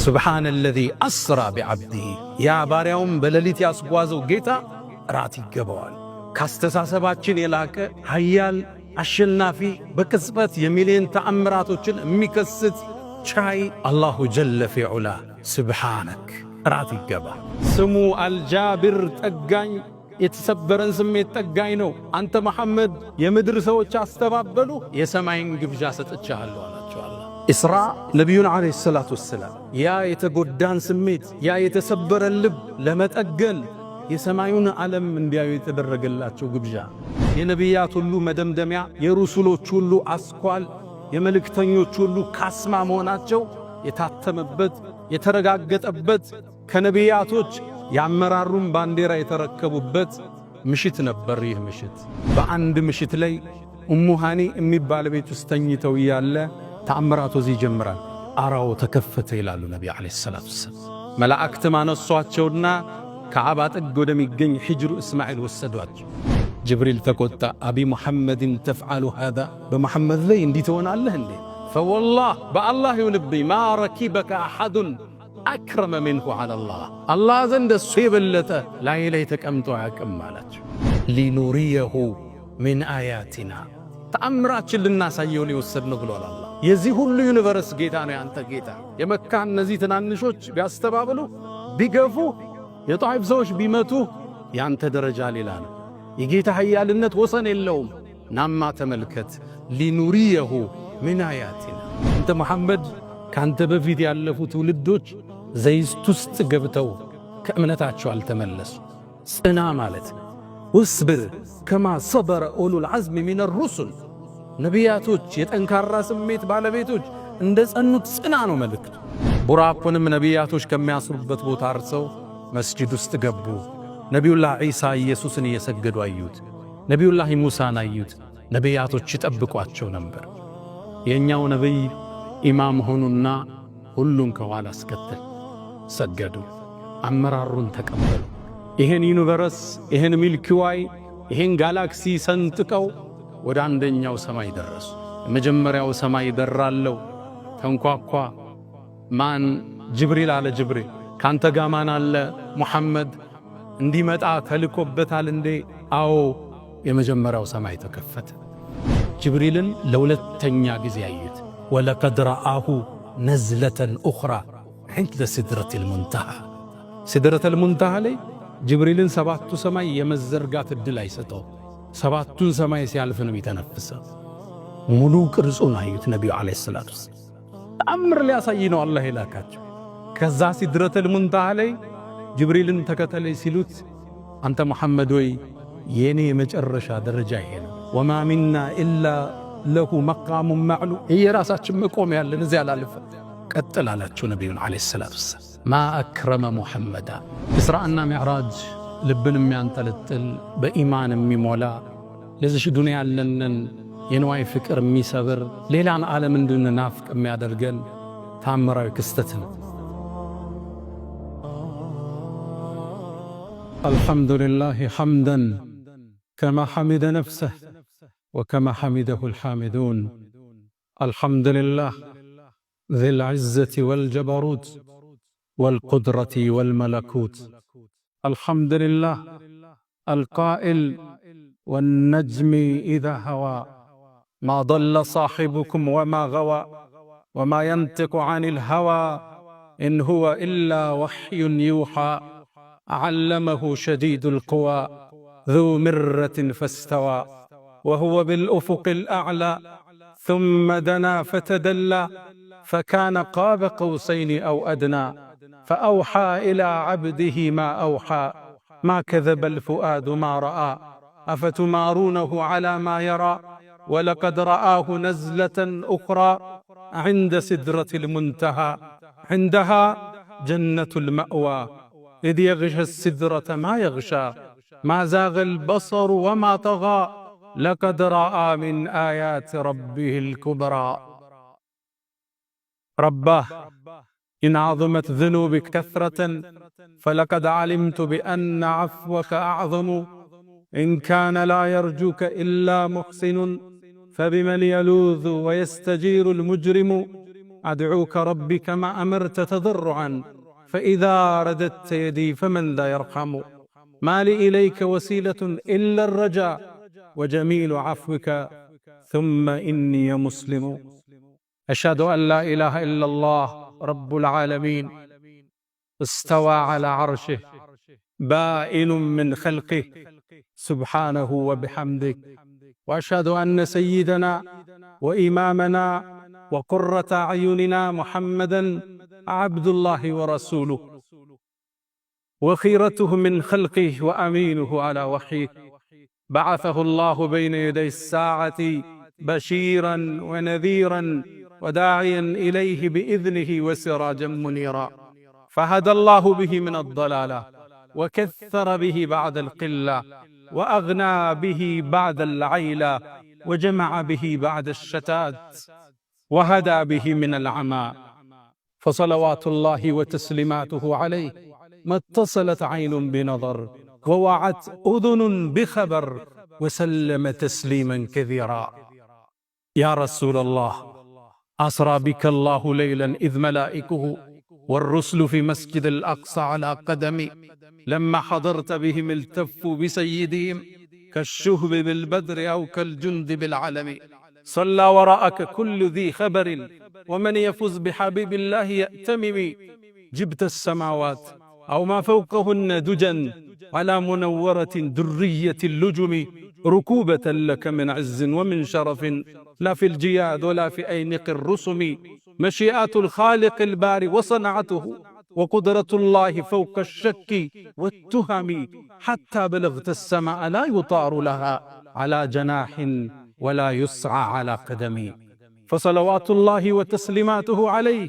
سبحان الذي أسرى بعبده يا باريوم بلليت ياسقوازو جيتا راتي قبوال كاستساسباتشن يلاك هيال الشلنافي بكسبت يميلين تأمراتوچن ميكست شاي الله جل في علاه سبحانك راتي قبا سمو الجابر تقاين يتسبرن سميت تقاينو أنت محمد يمدرسوچ استبابلو يسمعين قبجاسة اتشاهلو إسراء نبينا عليه الصلاة والسلام يا يتقدان سميت يا يتسبر اللب لما تأقل يسمعون علم من دياو يتدرق الله شو قبجا ينبيات اللو مدمدمع يرسلو تشولو أسقوال يملك تنيو تشولو كاسما موناتشو يتاتمبت يترقاقت أبت كنبياتوش يعمرارون بانديرا يتركبوبت مشيت نبريه مشيت بعند مشيت لي أمهاني أمي بالبيت استنيتو يالله تأمراتو زي جمران أراو تكفت إلى النبي عليه الصلاة والسلام ملائكة ما نصوات شورنا كعبات القدم يجن حجر إسماعيل والسدوات جبريل تقول أبي محمد تفعل هذا بمحمد ذي انديتون الله اندي فوالله بالله ينبي ما ركبك أحد أكرم منه على الله الله زند السيب اللتا لا يليتك أمتعك أمالك لنريه من آياتنا تأمرات للناس أيولي والسر نقول الله የዚህ ሁሉ ዩኒቨርስ ጌታ ነው ያንተ ጌታ የመካ እነዚህ ትናንሾች ቢያስተባብሉ ቢገፉ የጣይፍ ሰዎች ቢመቱ ያንተ ደረጃ ሌላ ነው የጌታ ኃያልነት ወሰን የለውም ናማ ተመልከት ሊኑሪየሁ ምን አያቲና አንተ መሐመድ ካንተ በፊት ያለፉ ትውልዶች ዘይስት ውስጥ ገብተው ከእምነታቸው አልተመለሱ ጽና ማለት ወስብር ከማ ሰበረ ኡሉል ዐዝም ሚን الرسل ነቢያቶች የጠንካራ ስሜት ባለቤቶች እንደ ጸኑት ጽና ነው መልእክቱ ቡራቁንም ነቢያቶች ከሚያስሩበት ቦታ አርሰው መስጂድ ውስጥ ገቡ ነቢዩላህ ዒሳ ኢየሱስን እየሰገዱ አዩት ነቢዩላህ ሙሳን አዩት ነቢያቶች ይጠብቋቸው ነበር የኛው ነብይ ኢማም ሆኑና ሁሉን ከኋላ አስከተል ሰገዱ አመራሩን ተቀበሉ ይሄን ዩኒቨርስ ይሄን ሚልኪ ዌይ ይሄን ጋላክሲ ሰንጥቀው ወደ አንደኛው ሰማይ ደረሱ መጀመሪያው ሰማይ በራለው ተንኳኳ ማን ጅብሪል አለ ጅብሪል ካንተ ጋር ማን አለ ሙሐመድ እንዲመጣ ተልኮበታል እንዴ አዎ የመጀመሪያው ሰማይ ተከፈተ ጅብሪልን ለሁለተኛ ጊዜ አዩት ወለቀድ ረአሁ ነዝለተን ኡኽራ عند سدرة المنتهى سدرة المنتهى ላይ ጅብሪልን ሰባቱ ሰማይ የመዘርጋት እድል አይሰጠው ሰባቱን ሰማይ ሲያልፍ ነው የሚተነፍሰው ሙሉ ቅርጹን አዩት ነብዩ አለይሂ ሰላቱ ተአምር ሊያሳይ ነው አላህ ይላካቸው ከዛ ሲድረተል ሙንተሃ ላይ ጅብሪልን ተከተለይ ሲሉት አንተ መሐመድ ወይ የኔ የመጨረሻ ደረጃ ይሄ ነው ወማ ሚና ኢላ ለሁ መቃሙ ማዕሉ የራሳችን መቆም ያለን እዚያ ላልፈ ቀጥል አላቸው ነብዩ አለይሂ ሰላቱ ማ አክረመ ሙሐመዳ ኢስራእና ሚዕራጅ ልብን የሚያንጠለጥል በኢማን የሚሞላ ለዚህ ዱንያ ያለንን የነዋይ ፍቅር የሚሰብር ሌላን ዓለም እንድንናፍቅ የሚያደርገን ታምራዊ ክስተት ነው አልሐምዱሊላህ ሐምደን ከማ ሐሚደ ነፍሰህ ወከማ ሐሚደሁ الحامدون አልሐምዱሊላህ ذي العزة والجبروت والقدرة والملكوت الحمد لله القائل والنجم إذا هوى ما ضل صاحبكم وما غوى وما ينطق عن الهوى إن هو إلا وحي يوحى علمه شديد القوى ذو مرة فاستوى وهو بالأفق الأعلى ثم دنا فتدلى فكان قاب قوسين أو أدنى فأوحى إلى عبده ما أوحى ما كذب الفؤاد ما رأى أفتمارونه على ما يرى ولقد رآه نزلة أخرى عند سدرة المنتهى عندها جنة المأوى إذ يغشى السدرة ما يغشى ما زاغ البصر وما طغى لقد رأى من آيات ربه الكبرى رباه إن عظمت ذنوبك كثرة فلقد علمت بأن عفوك أعظم إن كان لا يرجوك إلا محسن فبمن يلوذ ويستجير المجرم أدعوك ربي كما أمرت تضرعا، فإذا رددت يدي فمن ذا يرحم. ما لي إليك وسيلة إلا الرجاء، وجميل عفوك ثم إني مسلم. أشهد أن لا إله إلا الله رب العالمين، استوى على عرشه، بائن من خلقه سبحانه وبحمده. وأشهد أن سيدنا وإمامنا وقرة أعيننا محمدا عبد الله ورسوله، وخيرته من خلقه وأمينه على وحيه. بعثه الله بين يدي الساعة بشيرا ونذيرا وداعيا إليه بإذنه وسراجا منيرا، فهدى الله به من الضلالة، وكثر به بعد القلة، وأغنى به بعد العيلة، وجمع به بعد الشتات، وهدى به من العمى. فصلوات الله وتسليماته عليه ما اتصلت عين بنظر، ووعت أذن بخبر، وسلم تسليما كثيرا. يا رسول الله، أسرى بك الله ليلا إذ ملائكه والرسل في مسجد الأقصى على قدمي، لما حضرت بهم التفوا بسيدهم كالشهب بالبدر أو كالجند بالعلم. صلى وراءك كل ذي خبر، ومن يفز بحبيب الله يأتمم. جبت السماوات أو ما فوقهن دجا على منورة درية اللجم، ركوبة لك من عز ومن شرف، لا في الجياد ولا في أينق الرسم. مشيئات الخالق الباري وصنعته، وقدرة الله فوق الشك والتهم، حتى بلغت السماء لا يطار لها على جناح ولا يسعى على قدم. فصلوات الله وتسليماته عليه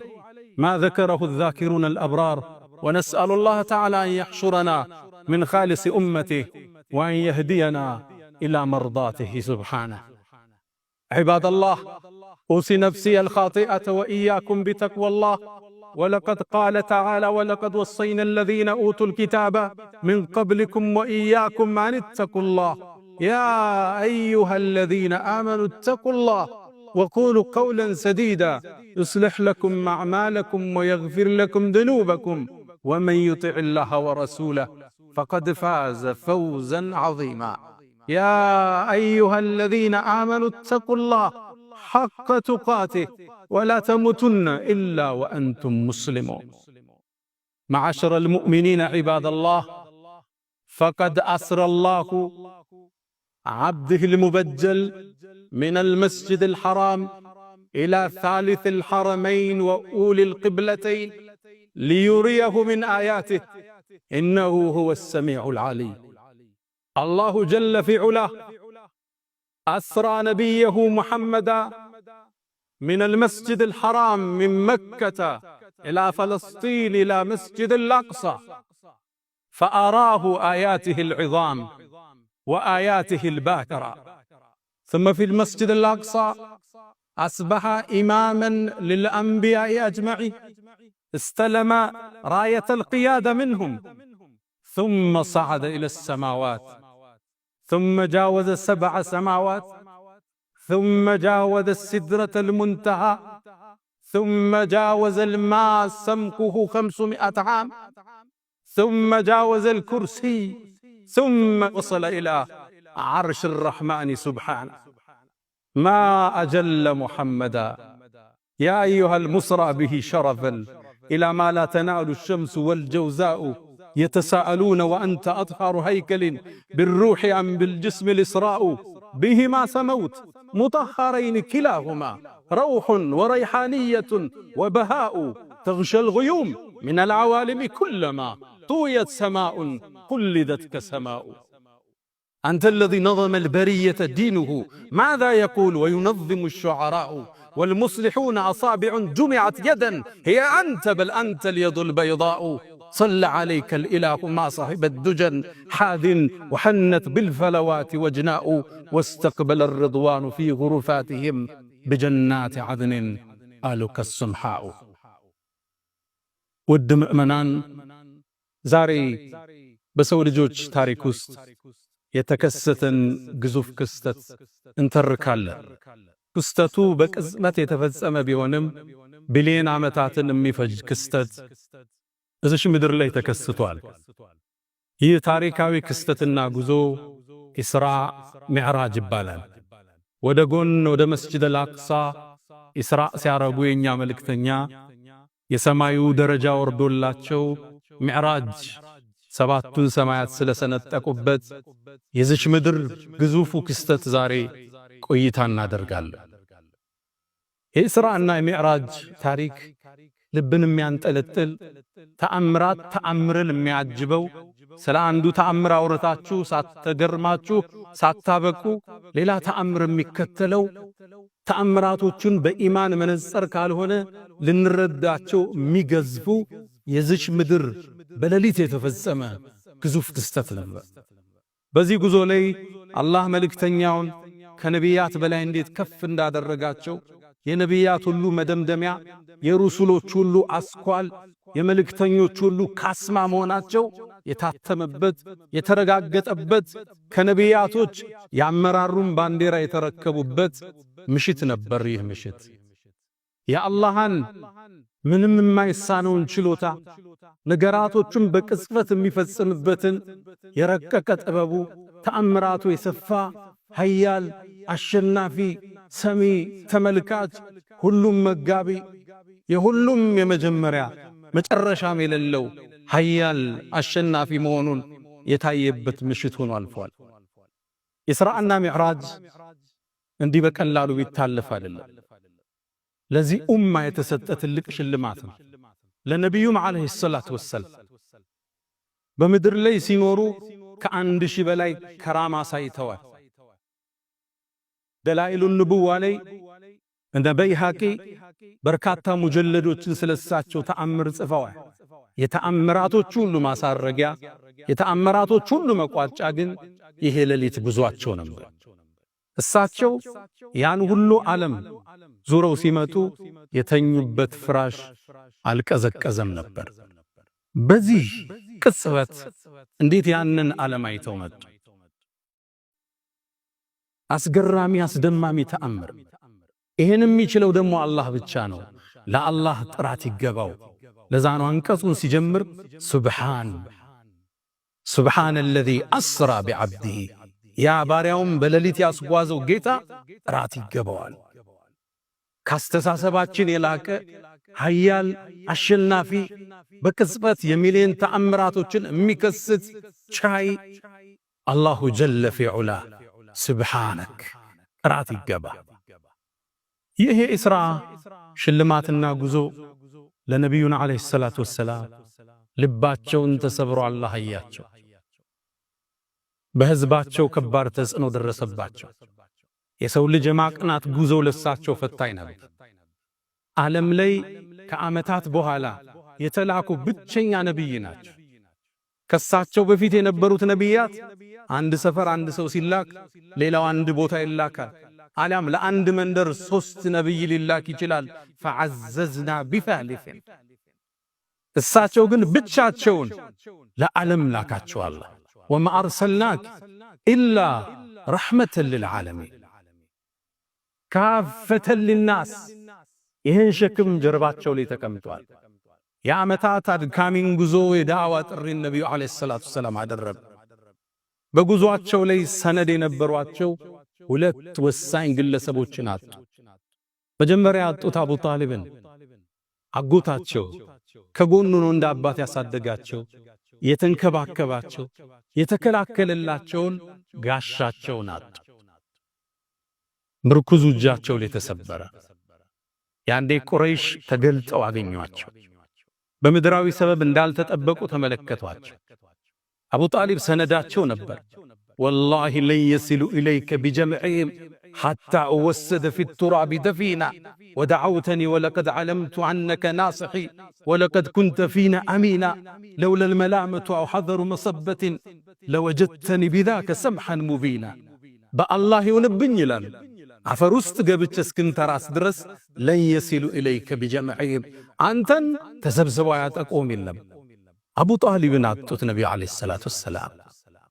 ما ذكره الذاكرون الأبرار، ونسأل الله تعالى أن يحشرنا من خالص أمته، وأن يهدينا إلى مرضاته سبحانه. عباد الله، أوصي نفسي الخاطئة وإياكم بتقوى الله. ولقد قال تعالى: ولقد وصينا الذين أوتوا الكتاب من قبلكم وإياكم أن اتقوا الله. يا أيها الذين آمنوا اتقوا الله وقولوا قولا سديدا يصلح لكم أعمالكم ويغفر لكم ذنوبكم، ومن يطع الله ورسوله فقد فاز فوزا عظيما. يا أيها الذين آمنوا اتقوا الله حق تقاته ولا تموتن إلا وأنتم مسلمون. معاشر المؤمنين عباد الله، فقد أسرى الله عبده المبجل من المسجد الحرام إلى ثالث الحرمين وأولي القبلتين ليريه من آياته، إنه هو السميع العليم. الله جل في علاه أسرى نبيه محمدا من المسجد الحرام من مكة إلى فلسطين إلى مسجد الأقصى، فأراه آياته العظام وآياته الباهرة. ثم في المسجد الأقصى أصبح إماما للأنبياء أجمعين، استلم راية القيادة منهم، ثم صعد إلى السماوات، ثم جاوز 7 سماوات، ثم جاوز السدرة المنتهى، ثم جاوز الماء سمكه 500 عام، ثم جاوز الكرسي، ثم وصل إلى عرش الرحمن سبحانه. ما أجل محمدا، يا أيها المسرى به شرفا إلى ما لا تنال الشمس والجوزاء. يتساءلون وأنت أطهر هيكل بالروح أم بالجسم الإسراء. بهما سموت مطهرين كلاهما، روح وريحانية وبهاء. تغشى الغيوم من العوالم كلما طويت سماء قلدت كسماء. أنت الذي نظم البرية دينه، ماذا يقول وينظم الشعراء؟ والمصلحون أصابع جمعت يدا، هي أنت بل أنت اليد البيضاء. صلى عليك الإله ما صاحب الدجن حاذ، وحنت بالفلوات وجناء. واستقبل الرضوان في غرفاتهم بجنات عدن آلك السمحاء. ውድ ምእመናን፣ ዛሬ በሰው ልጆች ታሪክ ውስጥ የተከሰተን ግዙፍ ክስተት እንተርካለን። ክስተቱ በቅጽበት የተፈጸመ ቢሆንም ቢሊየን ዓመታትን የሚፈጅ ክስተት እዚሽ ምድር ላይ ተከስቷል። ይህ ታሪካዊ ክስተትና ጉዞ ኢስራ ሚዕራጅ ይባላል። ወደ ጎን ወደ መስጂድ አልአቅሳ ኢስራ ሲያረጉ የኛ መልእክተኛ የሰማዩ ደረጃ ወርዶላቸው ሚዕራጅ ሰባቱን ሰማያት ስለሰነጠቁበት የዚች ምድር ግዙፉ ክስተት ዛሬ ቆይታ እናደርጋለን። የኢስራእና የሚዕራጅ ታሪክ ልብን የሚያንጠለጥል ተአምራት ተአምርን የሚያጅበው ስለ አንዱ ተአምር አውርታችሁ ሳትገርማችሁ ሳታበቁ ሌላ ተአምር የሚከተለው ተአምራቶቹን በኢማን መነጽር ካልሆነ ልንረዳቸው የሚገዝፉ የዚች ምድር በሌሊት የተፈጸመ ግዙፍ ክስተት ነበር። በዚህ ጉዞ ላይ አላህ መልእክተኛውን ከነቢያት በላይ እንዴት ከፍ እንዳደረጋቸው የነቢያት ሁሉ መደምደሚያ የሩሱሎች ሁሉ አስኳል የመልእክተኞች ሁሉ ካስማ መሆናቸው የታተመበት የተረጋገጠበት ከነቢያቶች ያመራሩን ባንዲራ የተረከቡበት ምሽት ነበር። ይህ ምሽት የአላህን ምንም የማይሳነውን ችሎታ ነገራቶቹን በቅጽበት የሚፈጽምበትን የረቀቀ ጥበቡ ተአምራቱ የሰፋ ኃያል አሸናፊ ሰሚ ተመልካች ሁሉም መጋቢ የሁሉም የመጀመሪያ መጨረሻም የሌለው ኃያል አሸናፊ መሆኑን የታየበት ምሽት ሆኖ አልፏል። ኢስራእና ሚዕራጅ እንዲህ በቀላሉ ቢታለፍ አይደለም። ለዚህ ኡማ የተሰጠ ትልቅ ሽልማት ነው። ለነቢዩም ዓለይሂ ሰላቱ ወሰላም በምድር ላይ ሲኖሩ ከ1000 በላይ ከራማ ሳይተዋል። ደላኢሉ ንቡዋ ላይ እንደ በይሃቂ በርካታ ሙጀለዶችን ስለሳቸው ተአምር ጽፈዋል። የተአምራቶች ሁሉ ማሳረጊያ የተአምራቶች ሁሉ መቋጫ ግን ይሄ ሌሊት ጉዟቸው ነበር። እሳቸው ያን ሁሉ ዓለም ዙረው ሲመጡ የተኙበት ፍራሽ አልቀዘቀዘም ነበር። በዚህ ቅጽበት እንዴት ያንን ዓለም አይተው መጡ? አስገራሚ አስደማሚ ተአምር። ይሄን የሚችለው ደግሞ አላህ ብቻ ነው። ለአላህ ጥራት ይገባው። ለዛ ነው አንቀጹን ሲጀምር ሱብሓነ አለዚ አስራ ቢዐብዲሂ ያ ባሪያውም በሌሊት ያስጓዘው ጌታ ጥራት ይገባዋል። ካስተሳሰባችን የላቀ ኃያል አሸናፊ በቅጽበት የሚሊየን ተአምራቶችን የሚከስት ቻይ አላሁ ጀለ ፊዑላ ሱብሓነክ ጥራት ይገባ። ይህ የኢስራ ሽልማትና ጉዞ ለነቢዩና ዓለይሂ ሰላቱ ወሰላም ልባቸውን ተሰብሮ አላህ አያቸው። በሕዝባቸው ከባድ ተጽዕኖ ደረሰባቸው። የሰው ልጅ የማቅናት ጉዞ ለሳቸው ፈታኝ ነበር። ዓለም ላይ ከዓመታት በኋላ የተላኩ ብቸኛ ነቢይ ናቸው። ከሳቸው በፊት የነበሩት ነቢያት አንድ ሰፈር አንድ ሰው ሲላክ ሌላው አንድ ቦታ ይላካል። አሊያም ለአንድ መንደር 3 ነቢይ ሊላክ ይችላል። ፈዐዘዝና ቢፋሊፊን እሳቸው ግን ብቻቸውን ለዓለም ላካቸው አላህ። ወማ አርሰልናክ ኢላ ረሕመተን ልልዓለሚን ካፈተን ሊናስ። ይህን ሸክም ጀርባቸው ላይ ተቀምጧል። የዓመታት አድካሚን ጉዞ የዳዕዋ ጥሪን ነቢዩ ዓለይሂ ሰላቱ ወሰላም አደረጉ። በጉዞአቸው ላይ ሰነድ የነበሯቸው 2 ወሳኝ ግለሰቦችን አጡ። መጀመሪያ ያጡት አቡ ጣሊብን አጎታቸው ከጎኑ ነው እንደ አባት ያሳደጋቸው የተንከባከባቸው የተከላከለላቸውን ጋሻቸውን አጡ። ምርኩዙ እጃቸው ላይ ተሰበረ። ያንዴ ቁረይሽ ተገልጠው አገኟቸው። በምድራዊ ሰበብ እንዳልተጠበቁ ተመለከቷቸው። አቡ ጣሊብ ሰነዳቸው ነበር። ወላሂ ለን የሲሉ ኢለይከ ቢጀምዕህም ሐታ እወሰደ ፊ ቱራቢ ደፊና ወደዐውተኒ ወለቀድ ዓለምቱ ዐነከ ናስሒ ወለቀድ ኩንተ ፊና አሚና ለውላ ልመላመቱ አው ሐዘሩ መሰበትን ለወጀድተኒ ቢዛከ ሰምሐን ሙቢና። በአላህ ይሁንብኝ ይላል አፈር ውስጥ ገብቼ እስክንተራስ ድረስ ለን የሲሉ ኢለይከ ቢጀምዕህም አንተን ተሰብስበው አያጠቁም የለም። አቡ ጣሊብን አጡት። ነቢዩ ዓለይሂ ሰላቱ ወሰላም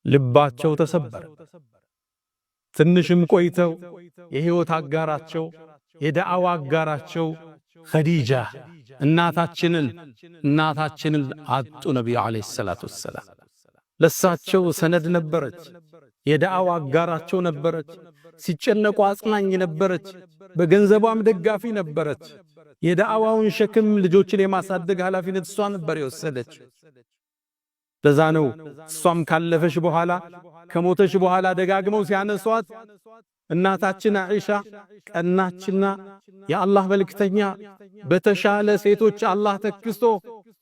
ልባቸው ተሰበረ። ትንሽም ቆይተው የሕይወት አጋራቸው የዳዕዋ አጋራቸው ኸዲጃ እናታችንን አጡ ነቢዩ ዓለይሂ ሰላቱ ወሰላም። ለሳቸው ሰነድ ነበረች፣ የዳዕዋ አጋራቸው ነበረች፣ ሲጨነቁ አጽናኝ ነበረች፣ በገንዘቧም ደጋፊ ነበረች። የዳዕዋውን ሸክም ልጆችን የማሳደግ ኃላፊነት እሷ ነበር የወሰደች። ለዛ ነው እሷም ካለፈሽ በኋላ ከሞተሽ በኋላ ደጋግመው ሲያነሷት እናታችን አይሻ ቀናችና የአላህ መልእክተኛ በተሻለ ሴቶች አላህ ተክስቶ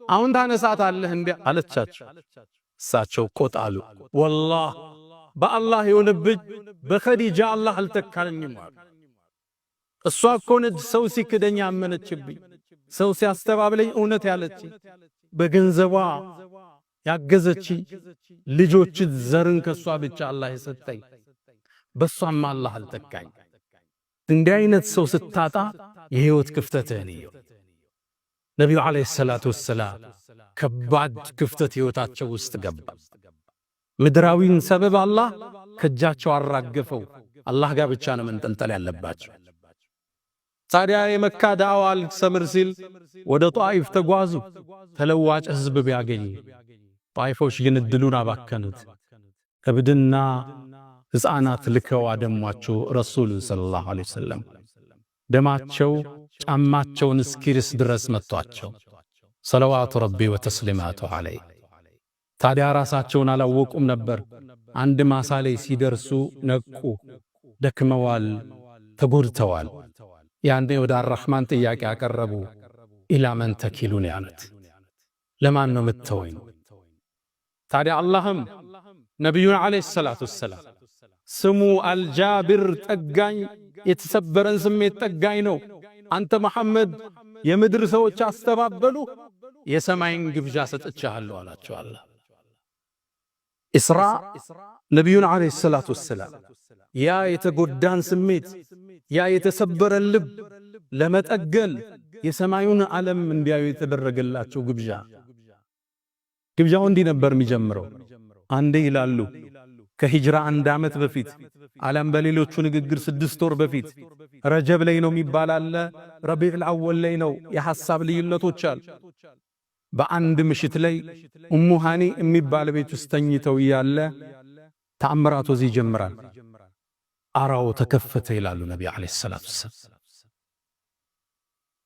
አሁን ታነሳታለህ እንዴ አለቻቸው። እሳቸው ቆጣሉ። ወላሂ በአላህ የሆነብኝ በኸዲጃ አላህ አልተካለኝም አሉ። እሷ እኮ ነች ሰው ሲክደኝ አመነችብኝ፣ ሰው ሲያስተባብለኝ እውነት ያለች፣ በገንዘቧ ያገዘች፣ ልጆች ዘርን ከሷ ብቻ አላህ የሰጠኝ፣ በሷም አላህ አልተካኝ። እንዲህ አይነት ሰው ስታጣ የህይወት ክፍተትህን ነው። ነብዩ አለይሂ ሰላቱ ወሰላም ከባድ ክፍተት ህይወታቸው ውስጥ ገባ። ምድራዊን ሰበብ አላህ ከእጃቸው አራገፈው። አላህ ጋር ብቻ ነው መንጠልጠል ያለባቸው። ታዲያ የመካ ዳዕዋ አልሰምር ሲል ወደ ጧኢፍ ተጓዙ። ተለዋጭ ህዝብ ቢያገኙ ጧኢፎች ግን እድሉን አባከኑት። እብድና ሕፃናት ልከው አደሟቸው ረሱሉን ሰለላሁ ዐለይሂ ወሰለም። ደማቸው ጫማቸውን እስኪርስ ድረስ መቷቸው። ሰለዋቱ ረቢ ወተስሊማቱ ዐለይህ። ታዲያ ራሳቸውን አላወቁም ነበር። አንድ ማሳ ላይ ሲደርሱ ነቁ። ደክመዋል፣ ተጎድተዋል። ያንዴ ወደ አርረሕማን ጥያቄ ያቀረቡ። ኢላ መን ተኪሉን ያሉት፣ ለማን ነው የምትተወኝ? ታዲያ አላህም ነቢዩን ዐለይሂ ሰላቱ ወሰላም ስሙ አልጃብር ጠጋኝ፣ የተሰበረን ስሜት ጠጋኝ ነው። አንተ መሐመድ የምድር ሰዎች አስተባበሉ፣ የሰማይን ግብዣ ሰጥቻለሁ አላቸው። አላህ ኢስራ ነቢዩን ዐለይሂ ሰላቱ ወሰላም ያ የተጎዳን ስሜት ያ የተሰበረን ልብ ለመጠገል የሰማዩን ዓለም እንዲያዩ የተደረገላቸው ግብዣው እንዲህ ነበር የሚጀምረው። አንዴ ይላሉ ከሂጅራ 1 ዓመት በፊት ዓለም በሌሎቹ ንግግር 6 ወር በፊት ረጀብ ላይ ነው የሚባል አለ፣ ረቢዑል አወል ላይ ነው። የሐሳብ ልዩነቶች አሉ። በአንድ ምሽት ላይ ኡሙ ሃኒ የሚባል ቤት ውስጥ ተኝተው ያለ ተአምራቱ እዚህ ይጀምራል። አራው ተከፈተ ይላሉ ነቢ ዓለይሂ ሰላቱ ወሰላም።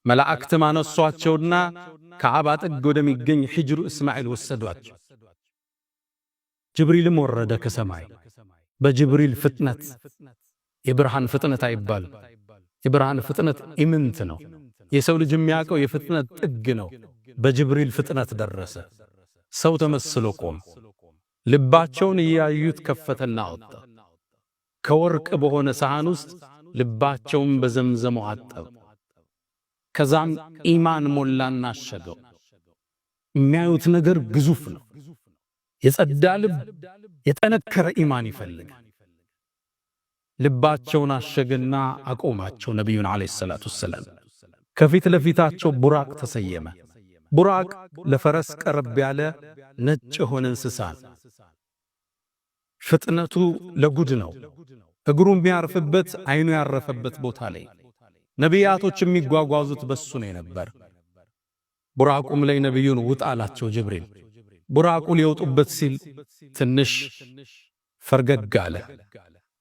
መላእክት ማነሷቸውና ከዓባ ጥግ ወደሚገኝ ሂጅሩ እስማኤል ወሰዷቸው። ጅብሪልም ወረደ ከሰማይ። በጅብሪል ፍጥነት፣ የብርሃን ፍጥነት አይባል፣ የብርሃን ፍጥነት ኢምንት ነው። የሰው ልጅ የሚያውቀው የፍጥነት ጥግ ነው። በጅብሪል ፍጥነት ደረሰ። ሰው ተመስሎ ቆም። ልባቸውን እያዩት ከፈተና አወጣ። ከወርቅ በሆነ ሳህን ውስጥ ልባቸውን በዘምዘም አጠበ። ከዛም ኢማን ሞላና አሸገው። የሚያዩት ነገር ግዙፍ ነው። የጸዳ ልብ የጠነከረ ኢማን ይፈልጋል። ልባቸውን አሸገና አቆማቸው። ነቢዩን ዐለይሂ ሰላቱ ወሰላም ከፊት ለፊታቸው ቡራቅ ተሰየመ። ቡራቅ ለፈረስ ቀረብ ያለ ነጭ የሆነ እንስሳ ነው። ፍጥነቱ ለጉድ ነው። እግሩ የሚያርፍበት አይኑ ያረፈበት ቦታ ላይ ነቢያቶች የሚጓጓዙት በሱ ነው ነበር። ቡራቁም ላይ ነቢዩን ውጣ አላቸው ጅብሪል። ቡራቁ ሊወጡበት ሲል ትንሽ ፈርገግ አለ።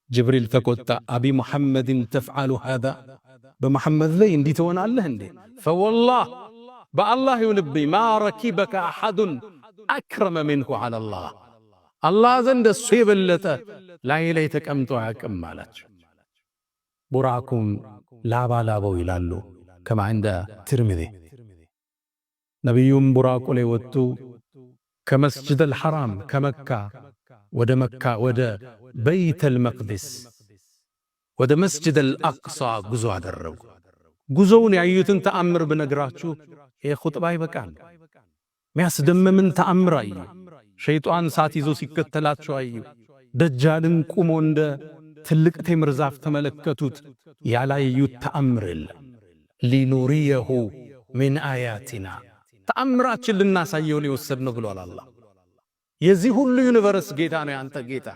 ጅብሪል ተቆጣ። አቢ ሙሐመድን ተፍዓሉ ሃዛ፣ በመሐመድ ላይ እንዲህ ትሆናለህ እንዴ? ፈወላህ በአላህ ይሁንብኝ ማ ረኪበከ አሐዱን አክረመ ሚንሁ ዐለላህ፣ አላህ ዘንድ እሱ የበለጠ ላይ ተቀምጦ አያውቅም አላቸው። ቡራኩም ላባላበው ይላሉ ከማ እንደ ትርሚዚ። ነቢዩም ቡራቁ ላይ ወጡ። ከመስጅድ አልሐራም ከመካ ወደ በይተል መቅዲስ ወደ መስጅድ አልአቅሳ ጉዞ አደረጉ። ጉዞውን ያዩትን ተአምር ብነግራችሁ ይህ ኹጥባ ይበቃል። የሚያስደምምን ተአምር አዩ። ሸይጣን ሳት ይዞ ሲከተላቸው አዩ። ደጃልን ቁሞ እንደ ትልቅ ቴምር ዛፍ ተመለከቱት። ያላዩት ተአምር የለም። ሊኑሪየሁ ሚን አያቲና፣ ተአምራችን ልናሳየውን የወሰድነው ብሏል አላህ። የዚህ ሁሉ ዩኒቨርስ ጌታ ነው ያንተ ጌታ።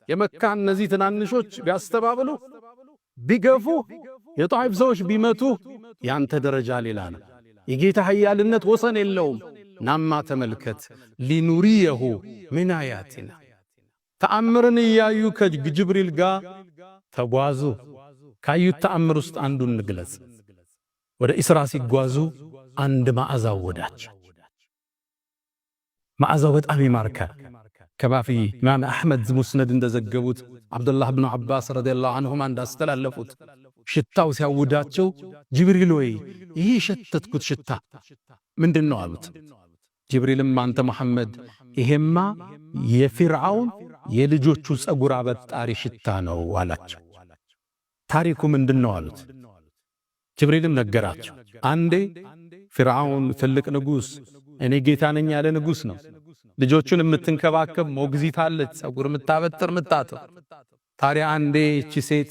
የመካ እነዚህ ትናንሾች ቢያስተባብሉ ቢገፉ፣ የጧኢፍ ሰዎች ቢመቱ፣ ያንተ ደረጃ ሌላ ነው። የጌታ ኃያልነት ወሰን የለውም። ናማ ተመልከት ሊኑሪየሁ ሚን አያቲና ተአምርን እያዩ ከጅብሪል ጋር ተጓዙ። ካዩት ተአምር ውስጥ አንዱን እንግለጽ። ወደ ኢስራ ሲጓዙ አንድ መዓዛ ወዳቸው። መዓዛው በጣም ይማርካል። ከማፊ ኢማም አሕመድ ሙስነድ እንደዘገቡት አብዱላህ ብኑ ዓባስ ረዲየላሁ ዐንሁማ እንዳስተላለፉት ሽታው ሲያውዳቸው ጅብሪል ወይ ይህ ሸተትኩት ሽታ ምንድነው አሉት። ጅብሪልም አንተ መሐመድ ይሄማ የፊርዓውን የልጆቹ ጸጉር አበጣሪ ሽታ ነው አላቸው። ታሪኩ ምንድነው አሉት። ጅብሪልም ነገራቸው። አንዴ ፊርዓውን ትልቅ ንጉሥ እኔ ጌታ ነኝ ያለ ንጉሥ ነው። ልጆቹን የምትንከባከብ ሞግዚት አለች፣ ጸጉር የምታበጥር ምታጥር። ታዲያ አንዴ እቺ ሴት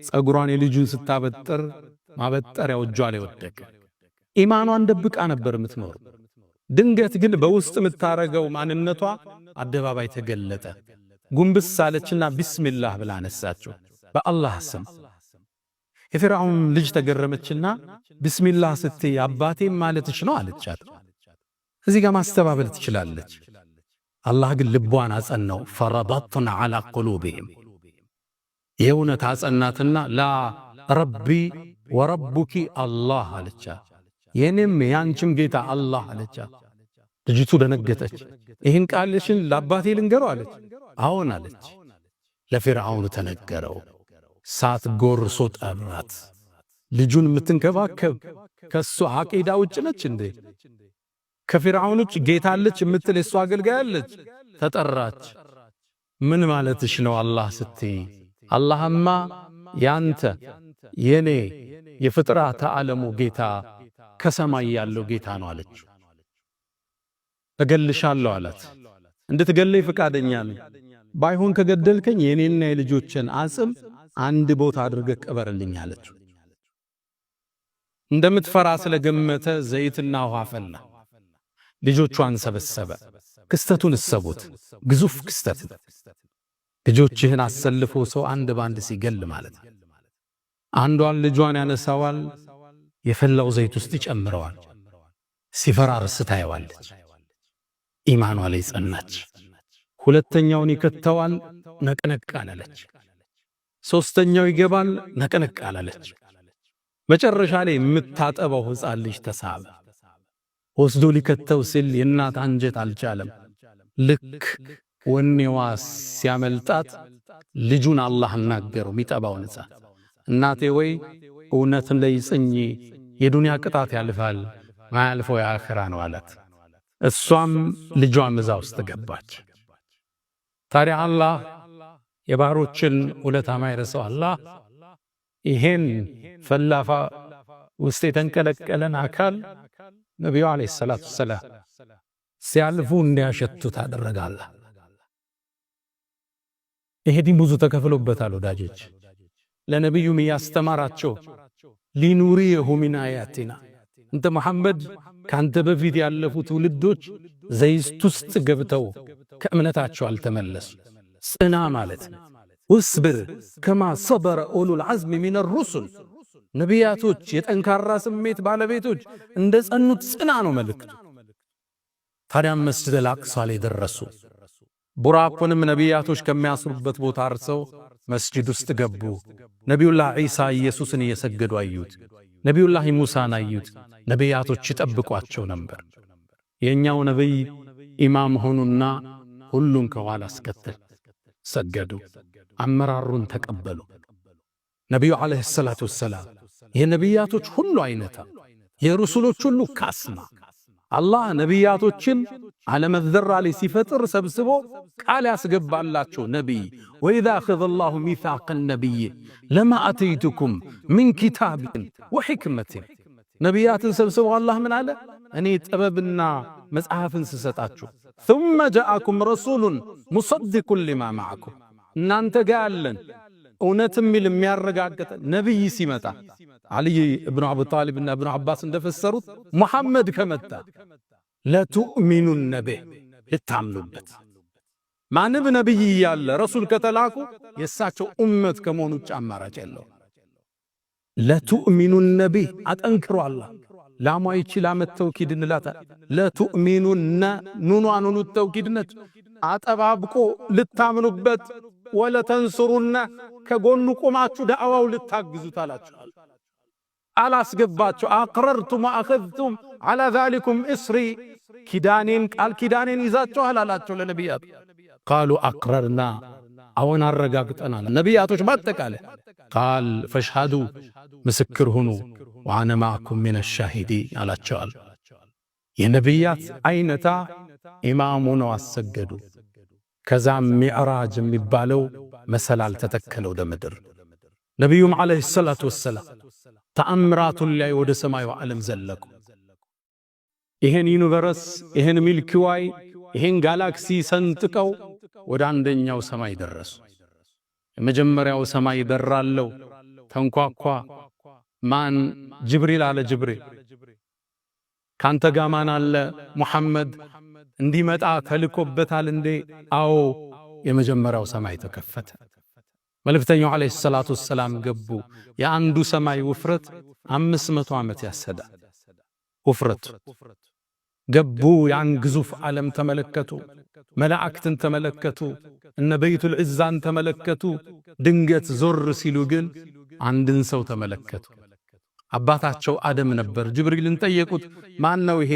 ጸጉሯን የልጁን ስታበጥር ማበጠሪያው እጇ ላይ ወደቀ። ኢማኗን ደብቃ ነበር የምትኖር። ድንገት ግን በውስጥ የምታረገው ማንነቷ አደባባይ ተገለጠ። ጉንብስ አለችና ቢስሚላህ ብላ አነሳችው በአላህ ስም። የፊርዓውን ልጅ ተገረመችና ቢስሚላህ ስትይ አባቴም ማለትሽ ነው አለቻት። እዚህ ጋር ማስተባበል ትችላለች። አላህ ግን ልቧን አጸናው። ፈረበጥና ዐላ ቁሉብህም የእውነት አጸናትና ላ ረቢ ወረቡኪ አላህ አለቻት። የኔም ያንቺም ጌታ አላህ አለቻት። ልጅቱ ደነገጠች። ይህን ቃልሽን ለአባቴ ልንገረው አለች። አዎን አለች። ለፊርዓውን ተነገረው። ሳት ጎርሶ ጠራት። ልጁን የምትንከባከብ ከሱ አቂዳ ውጭ ነች እንዴ? ከፊርዓውን ውጭ ጌታ አለች የምትል የሱ አገልጋይ አለች። ተጠራች። ምን ማለትሽ ነው አላህ ስትይ? አላህማ ያንተ የኔ የፍጥረተ ዓለሙ ጌታ ከሰማይ ያለው ጌታ ነው አለች። እገልሻለሁ አላት። እንድትገለይ ፈቃደኛ ነኝ። ባይሆን ከገደልከኝ የኔና የልጆችን አጽም አንድ ቦታ አድርገህ ቀበርልኝ አለች። እንደምትፈራ ስለገመተ ዘይትና ውሃ ፈላ። ልጆቿን ሰበሰበ። ክስተቱን እሰቡት፣ ግዙፍ ክስተት። ልጆችህን አሰልፎ ሰው አንድ ባንድ ሲገል ማለት ነው። አንዷን ልጇን ያነሳዋል፣ የፈላው ዘይት ውስጥ ይጨምረዋል። ሲፈራርስ ታየዋለች። ኢማኗ ላይ ጸናች። ሁለተኛውን ይከተዋል፣ ነቅነቅ አላለች። ሶስተኛው ይገባል፣ ነቅነቅ አላለች። መጨረሻ ላይ የምታጠበው ሕፃን ልጅ ተሳበ። ወስዶ ሊከተው ሲል የእናት አንጀት አልቻለም። ልክ ወኔዋ ሲያመልጣት ልጁን አላህ አናገረው። ሚጠባውን ሕፃን እናቴ ወይ እውነትን ላይ ጽኚ፣ የዱንያ ቅጣት ያልፋል፣ ማያልፈው የአኺራ ነው አላት። እሷም ልጇም እዛ ውስጥ ገባች። ታዲያ አላህ የባሮችን ውለታ ማይረሳው አላህ ይሄን ፈላፋ ውስጥ የተንቀለቀለን አካል ነቢዩ አለይሂ ሰላቱ ወሰላም ሲያልፉ እንዲያሸቱት አደረጋለ። ይሄ ዲን ብዙ ተከፍሎበታል ወዳጆች። ለነቢዩም ያስተማራቸው ሊኑሪየሁ ሚን አያቲና እንተ መሐመድ ካንተ በፊት ያለፉ ትውልዶች ዘይት ውስጥ ገብተው ከእምነታቸው አልተመለሱ። ጽና ማለት ወስብር ከማ ሰበረ ኡሉል ዐዝሚ ሚነ ሩሱል ነቢያቶች የጠንካራ ስሜት ባለቤቶች እንደ ጸኑት ጽና ነው መልእክቱ። ታዲያም መስጂደል አቅሷ ላይ ደረሱ። ቡራቁንም ነቢያቶች ከሚያስሩበት ቦታ አርሰው መስጂድ ውስጥ ገቡ። ነቢዩላህ ዒሳ ኢየሱስን እየሰገዱ አዩት። ነቢዩላህ ሙሳን አዩት። ነቢያቶች ይጠብቋቸው ነበር። የኛው ነብይ ኢማም ሆኑና ሁሉን ከኋላ አስከተል ሰገዱ። አመራሩን ተቀበሉ። ነቢዩ አለይሂ ሰላቱ ወሰላም የነቢያቶች ሁሉ አይነታ የሩሱሎች ሁሉ ካስማ አላህ ነቢያቶችን ዓለመዘራ ላይ ሲፈጥር ሰብስቦ ቃል ያስገባላቸው ነቢይ ወኢዛ አኸዘ አላሁ ሚሳቀ ነቢይ ለማ አተይቱኩም ሚን ኪታብን ወሕክመትን ነቢያትን ሰብስቦ አላህ ምን አለ? እኔ ጥበብና መጽሐፍን ስሰጣችሁ ثم جاءكم رسول مصدق لما معكم እናንተ ጋር ያለን እውነትም የሚያረጋግጥ ነቢይ ሲመጣ አልይ ኢብኑ አቡ ጣሊብ እና ኢብኑ አባስ እንደፈሰሩት ሙሐመድ ከመጣ ለቱእሚኑነ ቢህ ልታምኑበት። ማንም ነቢይ ያለ ረሱል ከተላኩ የእሳቸው ኡመት ከመሆኑ ውጭ አማራጭ የለው። ለቱእሚኑነ ቢህ አጠንክሮ አላህ ላሟ ይችል አመት ተውኪድ እንላታል። ለቱእሚኑነ ኑኗኑኑ ተውኪድነት አጠባብቆ ልታምኑበት ወለተንሱሩነ ከጎኑ ቆማችሁ ዳዕዋው ልታግዙት አላችኋል። አላስገባችሁ አቅረርቱም ወአኸዝቱም ዐላ ዛሊኩም እስሪ ኪዳኔን ቃል ኪዳኔን ይዛችኋል አላቸው ለነቢያት። ቃሉ አቅረርና አዎን አረጋግጠናል። ነቢያቶች ባጠቃላይ ቃል ፈሽሃዱ ምስክር ሁኑ ወአነ ማዕኩም ሚነ ሻሂዲን አላቸዋል። የነቢያት አይነታ ኢማሙ ነው አሰገዱ። ከዛም ሚዕራጅ የሚባለው መሰላል ተተከለ ወደ ምድር። ነቢዩም ዓለይሂ ሰላቱ ወሰላም ተአምራቱን ላይ ወደ ሰማዩ ዓለም ዘለቁ። ይሄን ዩኒቨርስ ይሄን ሚልኪ ዋይ ይሄን ጋላክሲ ሰንጥቀው ወደ አንደኛው ሰማይ ደረሱ። የመጀመሪያው ሰማይ በራለው ተንኳኳ። ማን? ጅብሪል አለ። ጅብሪል ካንተ ጋር ማን አለ? ሙሐመድ እንዲመጣ ተልኮበታል እንዴ? አዎ። የመጀመሪያው ሰማይ ተከፈተ። መልእክተኛው ዓለይሂ ሰላቱ ወሰላም ገቡ። የአንዱ ሰማይ ውፍረት 500 ዓመት ያሰዳል። ውፍረት ገቡ። ያን ግዙፍ ዓለም ተመለከቱ። መላእክትን ተመለከቱ። እነ በይቱል ዒዛን ተመለከቱ። ድንገት ዞር ሲሉ ግን አንድን ሰው ተመለከቱ። አባታቸው አደም ነበር። ጅብሪልን ጠየቁት፣ ማን ነው ይሄ?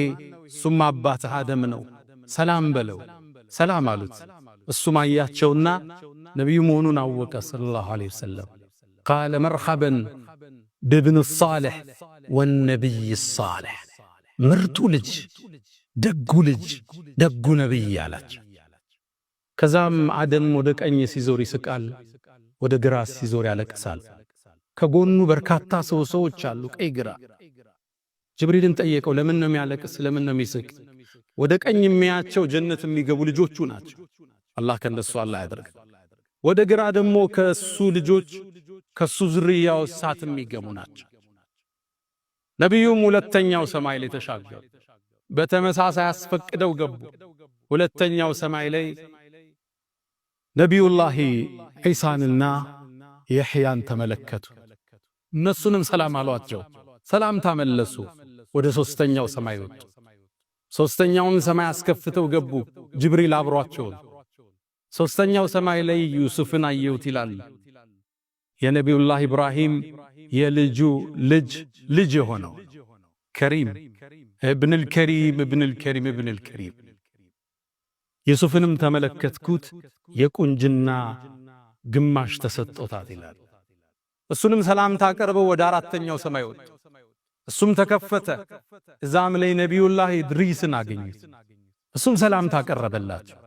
እሱም አባትህ አደም ነው፣ ሰላም በለው። ሰላም አሉት። እሱም አያቸውና ነቢዩ መሆኑን አወቀ ሰለላሁ ዐለይሂ ወሰለም። ቃለ መርሐበን ብብን ሳሊሕ ወነቢይ ሳሊሕ፣ ምርጡ ልጅ፣ ደጉ ልጅ፣ ደጉ ነቢይ አላቸው። ከዛም አደም ወደ ቀኝ ሲዞር ይስቃል፣ ወደ ግራ ሲዞር ያለቅሳል። ከጎኑ በርካታ ሰዎች አሉ፣ ቀይ ግራ። ጅብሪልን ጠየቀው፣ ለምን ነው የሚያለቅስ? ለምን ነው የሚስቅ? ወደ ቀኝ የሚያቸው ጀነት የሚገቡ ልጆቹ ናቸው። አላህ ከነሱ አላህ ያደርግ። ወደ ግራ ደግሞ ከሱ ልጆች ከሱ ዝርያው እሳት የሚገቡ ናቸው። ነቢዩም ሁለተኛው ሰማይ ላይ ተሻገሩ። በተመሳሳይ አስፈቅደው ገቡ። ሁለተኛው ሰማይ ላይ ነቢዩላሂ ዒሳንና የሕያን ተመለከቱ። እነሱንም ሰላም አሏቸው። ሰላም ታመለሱ። ወደ ሦስተኛው ሰማይ ወጡ። ሦስተኛውን ሰማይ አስከፍተው ገቡ። ጅብሪል አብሯቸው። ሦስተኛው ሰማይ ላይ ዩሱፍን አየሁት ይላል። የነቢዩላህ ኢብራሂም የልጁ ልጅ የሆነው ከሪም እብንል ከሪም እብንል ከሪም እብንል ከሪም ዩሱፍንም ተመለከትኩት። የቁንጅና ግማሽ ተሰጥቶታል ይላል። እሱንም ሰላምታ አቀርበው ወደ አራተኛው ሰማይ ወጡ። እሱም ተከፈተ። እዛም ላይ ነቢዩላህ ኢድሪስን አገኙት። እሱም ሰላምታ አቀረበላቸው።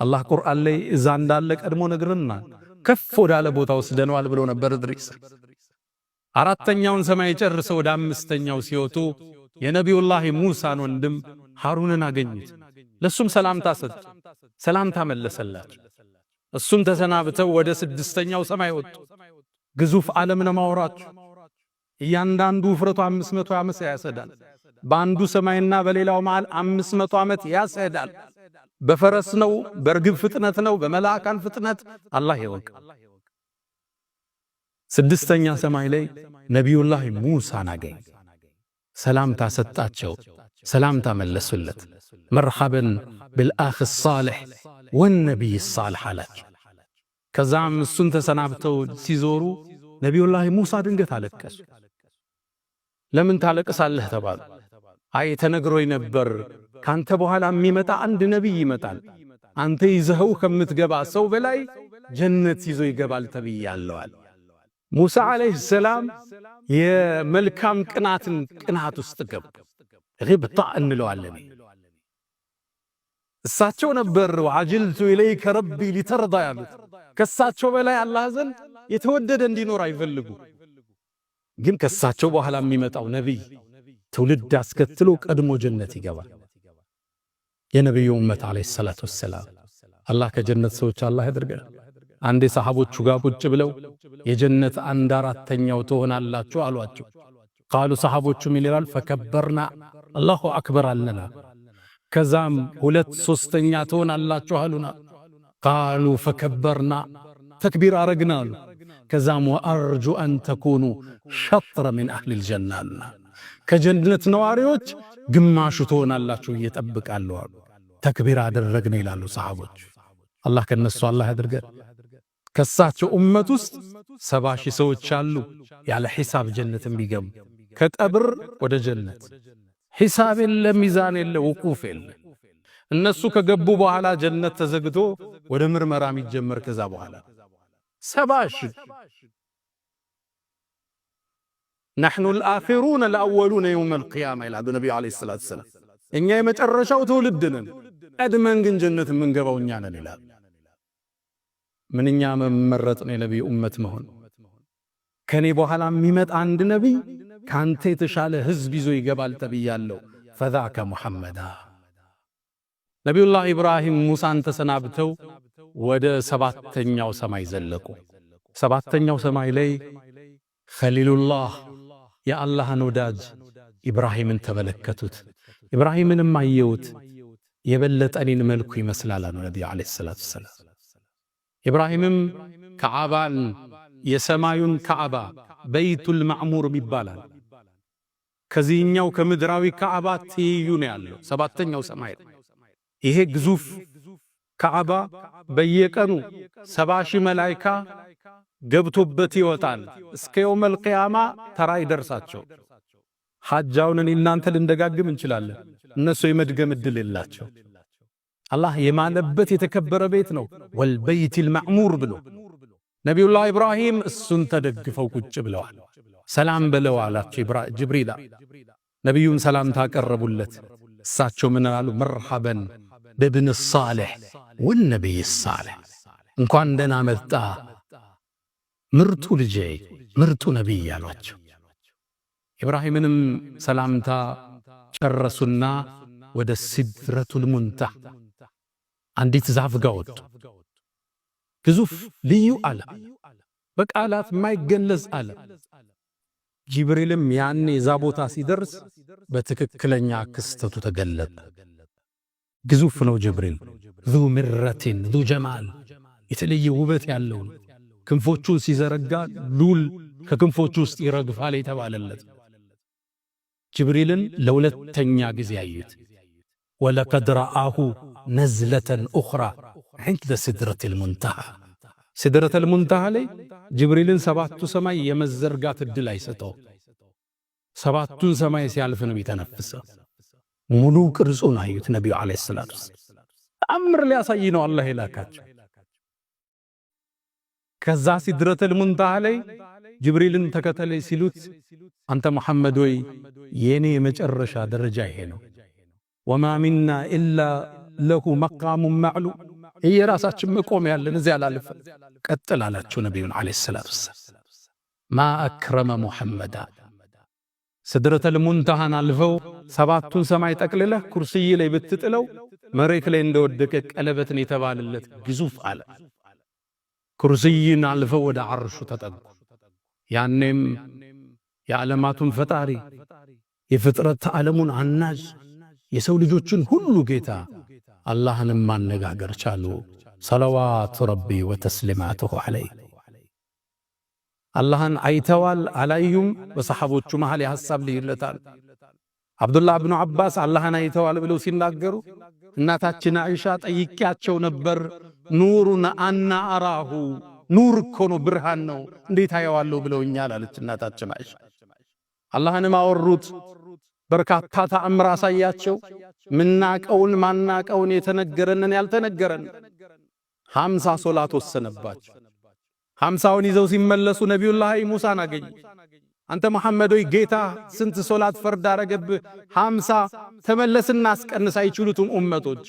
አላህ ቁርአን ላይ እዛ እንዳለ ቀድሞ ነግረናል። ከፍ ወዳለ ቦታ ወስደነዋል ብሎ ነበር ኢድሪስ። አራተኛውን ሰማይ ጨርሰው ወደ አምስተኛው ሲወጡ የነቢዩላህ ሙሳን ወንድም ሃሩንን አገኙት። ለሱም ሰላምታ ሰጡ። ሰላምታ መለሰላቸው። እሱም ተሰናብተው ወደ ስድስተኛው ሰማይ ወጡ። ግዙፍ ዓለም ነው ማውራችሁ። እያንዳንዱ ውፍረቱ 500 ዓመት ያሰዳል። በአንዱ ሰማይና በሌላው መሃል 500 ዓመት ያሰዳል። በፈረስ ነው፣ በርግብ ፍጥነት ነው፣ በመላእካን ፍጥነት አላህ ይወቅ። ስድስተኛ ሰማይ ላይ ነቢዩላህ ሙሳን አገኝ። ሰላምታ ሰጣቸው። ሰላምታ መለሱለት። መርሐበን ብልአኽ ሳሊሕ ወነቢይ ሳሊሕ አላቸው። ከዛም እሱን ተሰናብተው ሲዞሩ ነቢዩላህ ሙሳ ድንገት አለቀሱ። ለምን ታለቅሳለህ ተባሉ። አይ ተነግሮኝ ነበር ካንተ በኋላ የሚመጣ አንድ ነቢይ ይመጣል፣ አንተ ይዘኸው ከምትገባ ሰው በላይ ጀነት ይዞ ይገባል ተብያለዋል። ሙሳ ዓለይሂ ሰላም የመልካም ቅናት ውስጥ ገቡ። ግብጣ እንለዋለን። እሳቸው ነበር ወዐጅልቱ ኢለይከ ረቢ ሊተርዳ ያሉት። ከሳቸው በላይ አላህ ዘንድ የተወደደ እንዲኖር አይፈልጉ። ግን ከሳቸው በኋላ የሚመጣው ነቢይ ትውልድ አስከትሎ ቀድሞ ጀነት ይገባል። የነቢዩ ኡመት ዓለይሂ ሰላቱ ወሰላም አላህ ከጀነት ሰዎች አላህ ያድርገን። አንዴ ሰሃቦቹ ጋር ቁጭ ብለው የጀነት 1/4ኛው ትሆናላችሁ አሏቸው። ቃሉ ሰሃቦቹ ምን ይላል? ፈከበርና አላሁ አክበር አለና። ከዛም 2/3ኛ ትሆናላችሁ አሉና። ቃሉ ፈከበርና ተክቢር አረግና አሉ። ከዛም ወአርጁ አን ተኩኑ ሸጥረ ምን አህሊል ጀናና ከጀነት ነዋሪዎች ግማሹ ትሆናላችሁ እየጠብቃለሁ አሉ። ተክቢር አደረግን ይላሉ ሰሃቦች። አላህ ከነሱ አላህ ያድርገን። ከሳቸው ኡመት ውስጥ 70,000 ሰዎች አሉ ያለ ሒሳብ ጀነት የሚገቡ ከቀብር ወደ ጀነት። ሒሳብ የለ፣ ሚዛን የለ፣ ውቁፍ የለ። እነሱ ከገቡ በኋላ ጀነት ተዘግቶ ወደ ምርመራ የሚጀመር ከዛ በኋላ 70,000 نحن الآخرون الأولون يوم القيامة ይላሉ ነብዩ አለይሂ ሰላቱ ሰላም። እኛ የመጨረሻው ትውልድ ነን፣ ቀድመን ግን ጀነት የምንገባው እኛ ነን ይላል። ምንኛ መመረጥ ነው የነብዩ ኡመት መሆን። ከኔ በኋላ የሚመጣ አንድ ነብይ ካንተ የተሻለ ህዝብ ይዞ ይገባል ተብያለሁ። فذاك محمد ነብዩላህ ኢብራሂም ሙሳን ተሰናብተው ወደ ሰባተኛው ሰማይ ዘለቁ። ሰባተኛው ሰማይ ላይ ኸሊሉላህ የአላህን ወዳጅ ኢብራሂምን ተመለከቱት። ኢብራሂምንም አየውት። የበለጠ እኔን መልኩ ይመስላል አሉ ነብዩ አለይሂ ሰላቱ ሰላም። ኢብራሂምም ከዓባን የሰማዩን ከዓባ በይቱል ማዕሙር ይባላል ከዚህኛው ከምድራዊ ከዓባ ትይዩ ነው ያለው ሰባተኛው ሰማይ። ይሄ ግዙፍ ከዓባ በየቀኑ 70,000 መላእክት ገብቶበት ይወጣል። እስከ የውመል ቂያማ ተራ ይደርሳቸው። ሐጃውን እናንተ ልንደጋግም እንችላለን፣ እነሱ የመድገም እድል የላቸው። አላህ የማለበት የተከበረ ቤት ነው ወልበይቲል ማዕሙር ብሎ ነብዩላህ ኢብራሂም እሱን ተደግፈው ቁጭ ብለዋል። ሰላም በለው አላቸው ጅብሪል። ነብዩን ሰላም ታቀረቡለት። እሳቸው ምን አሉ? መርሐበን በብን ሷሊህ ወነቢይ ሷሊህ፣ እንኳን ደህና መጣ ምርጡ ልጄ ምርጡ ነቢይ አሏቸው። ኢብራሂምንም ሰላምታ ጨረሱና ወደ ሲድረቱል ሙንተሃ አንዲት ዛፍ ጋር ወጡ። ግዙፍ ልዩ ዓለም በቃላት የማይገለጽ ዓለም። ጅብሪልም ያኔ ዛ ቦታ ሲደርስ በትክክለኛ ክስተቱ ተገለጠ። ግዙፍ ነው ጅብሪል። ዙ ምረቲን ዙ ጀማል፣ የተለየ ውበት ያለው ክንፎቹን ሲዘረጋ ሉል ከክንፎቹ ውስጥ ይረግፋል የተባለለት ጅብሪልን ለሁለተኛ ጊዜ አዩት። ወለቀድ ረአሁ ነዝለተን ኡኽራ ዐንደ ሲድረቲል ሙንተሃ። ሲድረተል ሙንተሃ ላይ ጅብሪልን ሰባቱ ሰማይ የመዘርጋት እድል አይሰጠው። ሰባቱን ሰማይ ሲያልፍ ነው የተነፈሰው። ሙሉ ቅርጹን አዩት ነብዩ አለይሂ ሰላቱ ተአምር ሊያሳይ ነው አላህ የላካቸው። ከዛ ሲድረተል ሙንተሃ ላይ ጅብሪልን ተከተለኝ ሲሉት አንተ መሐመድ ወይ የኔ የመጨረሻ ደረጃ ይሄ ነው። ወማ ሚና ኢላ ለሁ መቃሙን ማዕሉም፣ የራሳችን መቆም ያለን እዚያ ላልፈ ቀጥል አላቸው ነብዩን አለይሂ ሰላቱ ወሰላም። ማ አክረመ ሙሐመዳ። ሲድረተል ሙንተሃን አልፈው ሰባቱን ሰማይ ጠቅልለህ ኩርሲይ ላይ ብትጥለው መሬት ላይ እንደወደቀ ቀለበትን የተባለለት ግዙፍ አለ። ኩርሲይን አልፈው ወደ ዓርሹ ተጠጉ። ያኔም የዓለማቱን ፈጣሪ የፍጥረት ዓለሙን አናጅ የሰው ልጆችን ሁሉ ጌታ አላህንም ማነጋገር ቻሉ። ሰለዋቱ ረቢ ወተስሊማቱሁ ዐለይህ። አላህን አይተዋል አላዩም? በሰሐቦቹ መሃል የሐሳብ ልዩነታል። አብዱላህ ብኑ አባስ አላህን አይተዋል ብለው ሲናገሩ እናታችን አይሻ ጠይቂያቸው ነበር። ኑሩን አና አራሁ፣ ኑር እኮ ነው ብርሃን ነው እንዴት አየዋለሁ ብለውኛል አለች እናታችን አይሻ። አላህንም አወሩት። በርካታ ተአምር አሳያቸው። ምናቀውን ማናቀውን የተነገረንን ያልተነገረን 50 ሶላት ወሰነባቸው። 50ውን ይዘው ሲመለሱ ነብዩላህ ሙሳን አገኙ። አንተ መሐመድ ሆይ ጌታ ስንት ሶላት ፈርድ አረገብህ? 50 ተመለስና አስቀንስ አይችሉትም ኡመቶች።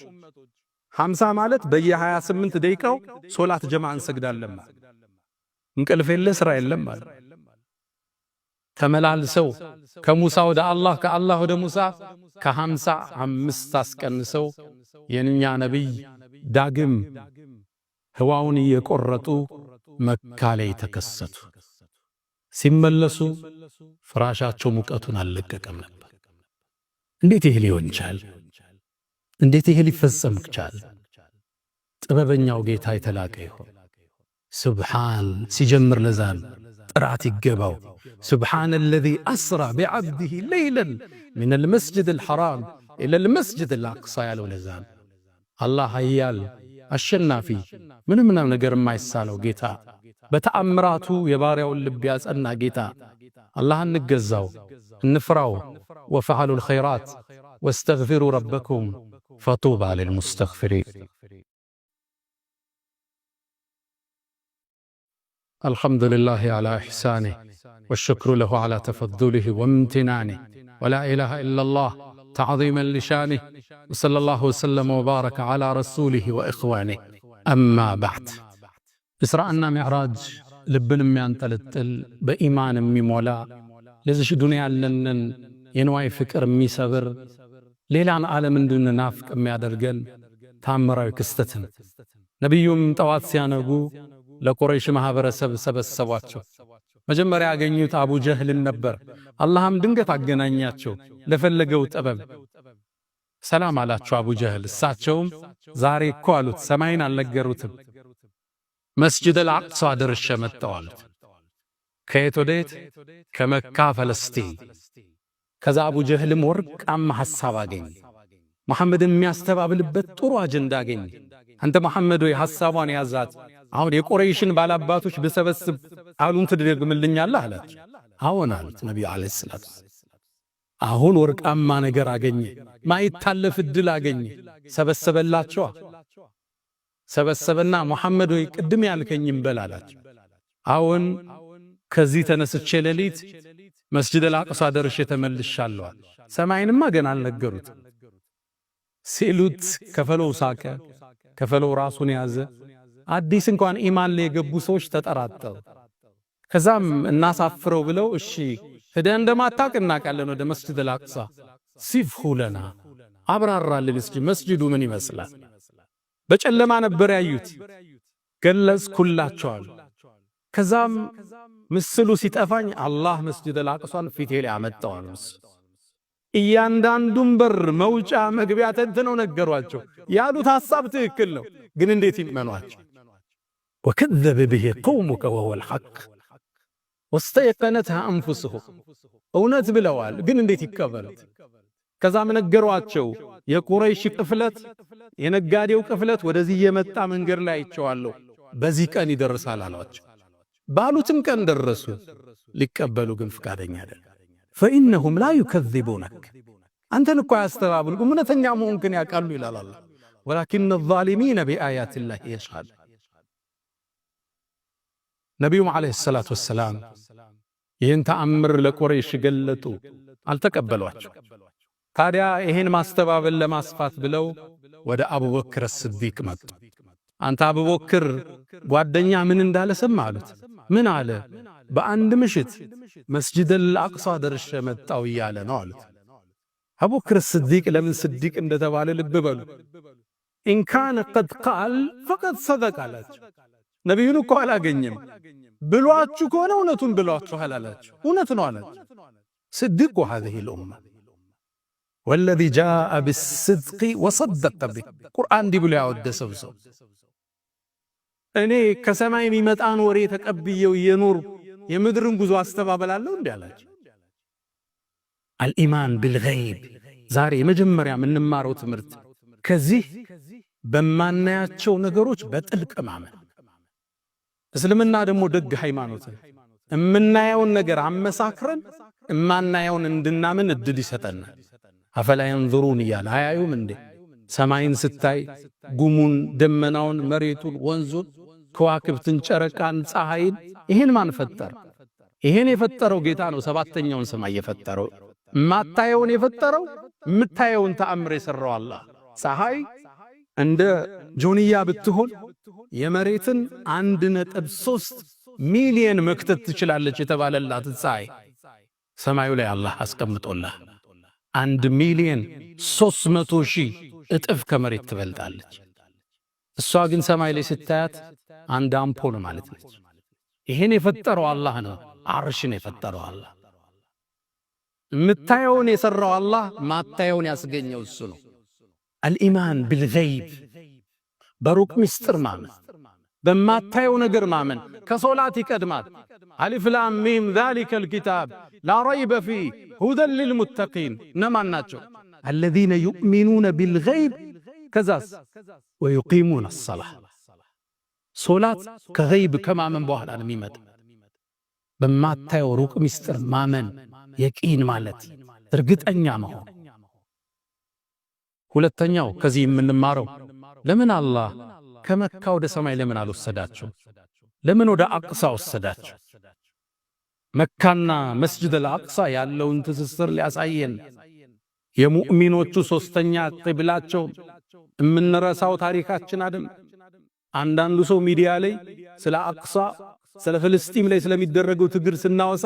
50 ማለት በየ28 ደቂቃው ሶላት ጀማዓ እንሰግዳለን ማለት እንቅልፍ የለ ስራ የለም ማለት። ተመላልሰው ከሙሳ ወደ አላህ ከአላህ ወደ ሙሳ ከ55 አስቀንሰው የኛ ነብይ ዳግም ህዋውን እየቆረጡ መካ ላይ ተከሰቱ። ሲመለሱ ፍራሻቸው ሙቀቱን አልለቀቀም ነበር። እንዴት ይሄ ሊሆን ቻለ? እንዴት ይሄ ሊፈጸም ቻለ? ጥበበኛው ጌታ የተላቀ ይሁን። سبحان سيجمر لزان ጥራት ይገባው سبحان الذي أسرى بعبده ليلا من المسجد الحرام إلى المسجد الأقصى ያለው ለዛን አላህ ኃያል አሸናፊ ምንም ነገር የማይሳነው ጌታ በተአምራቱ የባሪያውን ልብ ያጸና ጌታ አላህን እንገዛው እንፍራው وفعلوا الخيرات واستغفروا ربكم فطوبى للمستغفرين الحمد لله على إحسانه والشكر له على تفضله وامتنانه ولا إله إلا الله تعظيما لشانه وصلى الله وسلم وبارك على رسوله وإخوانه أما بعد إسراءنا معراج لبن ينطلطل بإيمان ميمولا لذش دنيا لنن ينواي فكر ميسبر ليلان عالم دون نافق ميادرجن تامراዊ ክስተትን ነብዩም ጠዋት ሲያነጉ ለቁረይሽ ማህበረሰብ ሰበሰቧቸው መጀመሪያ ያገኙት አቡ ጀህልን ነበር አላህም ድንገት አገናኛቸው ለፈለገው ጥበብ ሰላም አላቸው አቡ ጀህል እሳቸውም ዛሬ እኮ አሉት ሰማይን አልነገሩትም መስጂድ አልአቅሳ ደርሼ መጣሁ አሉት ከየት ወዴት ከመካ ፈለስቲን ከዛ አቡ ጀህልም ወርቃማ ሐሳብ አገኘ መሐመድን የሚያስተባብልበት ጥሩ አጀንዳ አገኘ አንተ መሐመድ ወይ ሐሳቧን ያዛት አሁን የቁረይሽን ባላባቶች በሰበስብ ቃሉን ትደግምልኛለህ አላቸው አዎን አሉት ነብዩ አለይሂ ሰላቱ አሁን ወርቃማ ነገር አገኘ ማይታለፍ እድል አገኘ ሰበሰበላቸው ሰበሰበና መሐመድ ወይ ቅድም ያልከኝም በላላቸው አዎን ከዚህ ተነስቼ ሌሊት መስጂድ አልአቅሳ ደርሼ ተመልሻለሁ ሰማይንማ ገና አልነገሩት ሲሉት ከፈለው ሳቀ ከፈለው ራሱን ያዘ አዲስ እንኳን ኢማን ላይ የገቡ ሰዎች ተጠራጠሩ ከዛም እናሳፍረው ብለው እሺ ሄደ እንደማታውቅ እናውቃለን ወደ መስጂድ አልአቅሳ ሲፍሁ ለና አብራራልን እስኪ መስጂዱ ምን ይመስላል በጨለማ ነበር ያዩት ገለጽኩላቸዋል ከዛም ምስሉ ሲጠፋኝ አላህ መስጂድ አልአቅሳን ፊቴ ላይ አመጣው እያንዳንዱን በር መውጫ መግቢያ ተንትነው ነገሯቸው ያሉት ሐሳብ ትክክል ነው ግን እንዴት ይመኗቸው وكذب به قومك وهو الحق واستيقنتها انفسهم እውነት ብለዋል ግን እንዴት ይከበሉት ከዛም ነገሯቸው የቁረይሽ ቅፍለት የነጋዴው ቅፍለት ወደዚህ የመጣ መንገድ ላይ አይቼዋለሁ በዚህ ቀን ይደርሳል አሏቸው ባሉትም ቀን ደረሱ ሊቀበሉ ግን ፍቃደኛ አይደል فإنهم لا يكذبونك أنت نكو يستغابلك ومنتنيا ممكن يقالوا إلى الله ولكن الظالمين بآيات الله يشهد نبيهم عليه الصلاة والسلام ينتأمر لقريش قلتو التقبلواቸው ታዲያ ይሄን ማስተባበል ለማስፋት ብለው ወደ አቡበክር الصديق መጡ አንተ አቡበክር ጓደኛ ምን እንዳለ ሰማሉት ምን አለ በአንድ ምሽት መስጂድ አልአቅሳ ደርሼ መጣሁ ይያለ ነው አሉት አቡበክር الصديق ለምን صديق እንደተባለ ልብ በሉ إن كان قد قال فقد صدق አላቸው ነብዩን እኮ አላገኘም ብሏችሁ ከሆነ እውነቱን ብሏችሁ አላላችሁ እውነት ነው አላችሁ صديق هذه الامه والذي جاء بالصدق وصدق به ቁርአን ዲብሉ ያወደሰው ሰው እኔ ከሰማይ የሚመጣን ወሬ ተቀብየው የኑር የምድርን ጉዞ አስተባበላለሁ እንዴ አላችሁ الإيمان بالغيب ዛሬ የመጀመሪያ የምንማረው ትምህርት ከዚህ በማናያቸው ነገሮች በጥልቅ ማመን እስልምና ደግሞ ደግ ሃይማኖት እምናየውን ነገር አመሳክረን እማናየውን እንድናምን እድል ይሰጠናል አፈላ ينظرون ይላል አያዩም እንዴ ሰማይን ስታይ ጉሙን ደመናውን መሬቱን ወንዙን ከዋክብትን ጨረቃን ፀሐይን ይሄን ማን ፈጠረ ይሄን የፈጠረው ጌታ ነው ሰባተኛውን ሰማይ የፈጠረው ማታየውን የፈጠረው ምታየውን ተአምር የሰራው አላህ ፀሐይ እንደ ጆንያ ብትሆን የመሬትን 1.3 ሚሊዮን መክተት ትችላለች የተባለላት ፀሐይ ሰማዩ ላይ አላህ አስቀምጦላህ 1,300,000 እጥፍ ከመሬት ትበልጣለች እሷ ግን ሰማይ ላይ ስታያት አንድ አምፖል ማለት ነች ይሄን የፈጠረው አላህ ነው አርሽን የፈጠረው አላህ ምታየውን የሰራው አላህ ማታየውን ያስገኘው እሱ ነው الإيمان بالغيب በሩቅ ምስጢር ማመን በማታየው ነገር ማመን ከሶላት ይቀድማል። አሊፍ ላም ሚም ዛሊከል ኪታብ ላ ረይበ ፊህ ሁደን ሊልሙተቂን እነማን ናቸው? አለዚነ ዩእሚኑነ ቢልገይብ ከዛስ ወዩቂሙነ አሰላህ። ሶላት ከገይብ ከማመን በኋላ ነው የሚመጣ። በማታየው ሩቅ ምስጢር ማመን የቂን ማለት እርግጠኛ መሆን። ሁለተኛው ከዚህ የምንማረው ለምን አላህ ከመካ ወደ ሰማይ ለምን አልወሰዳቸው? ለምን ወደ አቅሳ ወሰዳቸው? መካና መስጂድ አልአቅሳ ያለውን ትስስር ሊያሳየን። የሙእሚኖቹ ሶስተኛ ቂብላቸው የምንረሳው ታሪካችን አይደል? አንዳንዱ ሰው ሚዲያ ላይ ስለ አቅሳ ስለ ፍልስጤም ላይ ስለሚደረገው ትግል ስናወሳ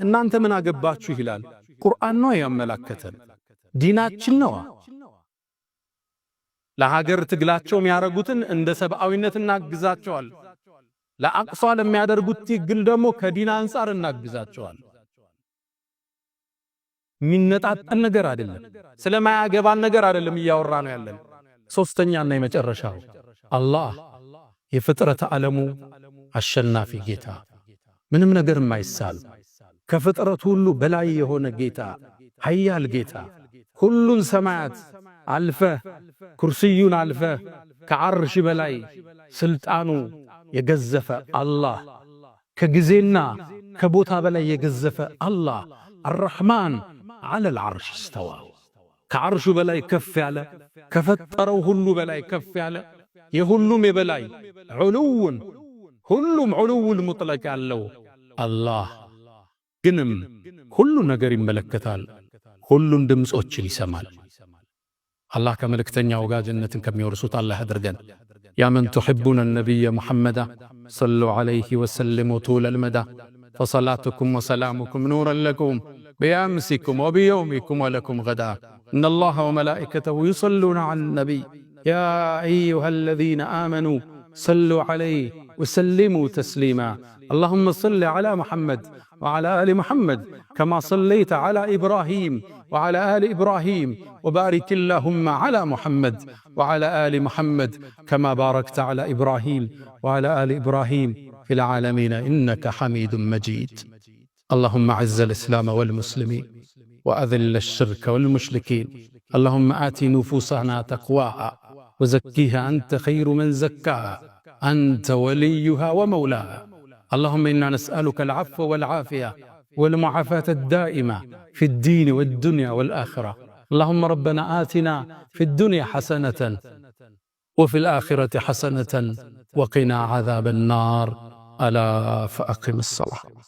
እናንተ ምን አገባችሁ ይላል። ቁርአን ነው ያመላከተን፣ ዲናችን ነው። ለሀገር ትግላቸው የሚያረጉትን እንደ ሰብአዊነት እናግዛቸዋል። ለአቅሷ ለሚያደርጉት ትግል ደግሞ ከዲን አንፃር እናግዛቸዋል። ሚነጣጠል ነገር አይደለም፣ ስለማያገባን ነገር አይደለም እያወራ ነው ያለን። ሶስተኛና የመጨረሻው አላህ የፍጥረት ዓለሙ አሸናፊ ጌታ፣ ምንም ነገር የማይሳል ከፍጥረት ሁሉ በላይ የሆነ ጌታ፣ ኃያል ጌታ፣ ሁሉን ሰማያት አልፈህ ኩርሲዩን አልፈህ ከዓርሽ በላይ ስልጣኑ የገዘፈ አላህ፣ ከጊዜና ከቦታ በላይ የገዘፈ አላህ አርረሕማን ዐለል ዐርሽ እስተዋ፣ ከዓርሹ በላይ ከፍ ያለ ከፈጠረው ሁሉ በላይ ከፍ ያለ የሁሉም የበላይ ዑሉውን ሁሉም ዑሉውል ሙጥለቅ ያለው አላህ ግንም ሁሉ ነገር ይመለከታል፣ ሁሉን ድምፆችን ይሰማል። አላህ ከመልእክተኛው ጋር ጀነትን ከሚወርሱት አላህ ያድርገን። ያ መን ቱሒቡነ ነቢየ ሙሐመዳ ሰሉ ዐለይሂ ወሰሊሙ ጡለል መዳ ፈሰላቱኩም ወሰላሙኩም ኑረን ለኩም ቢአምሲኩም ወቢየውሚኩም ወለኩም ገዳ ኢነላሃ ወመላኢከተሁ ዩሰሉነ ዐለ ነቢይ ያ አዩሃ አለዚነ አመኑ ሰሉ ዐለይሂ ወሰሊሙ ተስሊማ اللهم صل على محمد وعلى آل محمد كما صليت على إبراهيم وعلى آل إبراهيم وبارك اللهم على محمد وعلى آل محمد كما باركت على إبراهيم وعلى آل إبراهيم في العالمين إنك حميد مجيد. اللهم أعز الإسلام والمسلمين وأذل الشرك والمشركين. اللهم آت نفوسنا تقواها وزكيها أنت خير من زكاها أنت وليها ومولاها. اللهم إنا نسألك العفو والعافية والمعافاة الدائمة في الدين والدنيا والآخرة. اللهم ربنا آتنا في الدنيا حسنة وفي الآخرة حسنة وقنا عذاب النار. ألا فأقم الصلاة.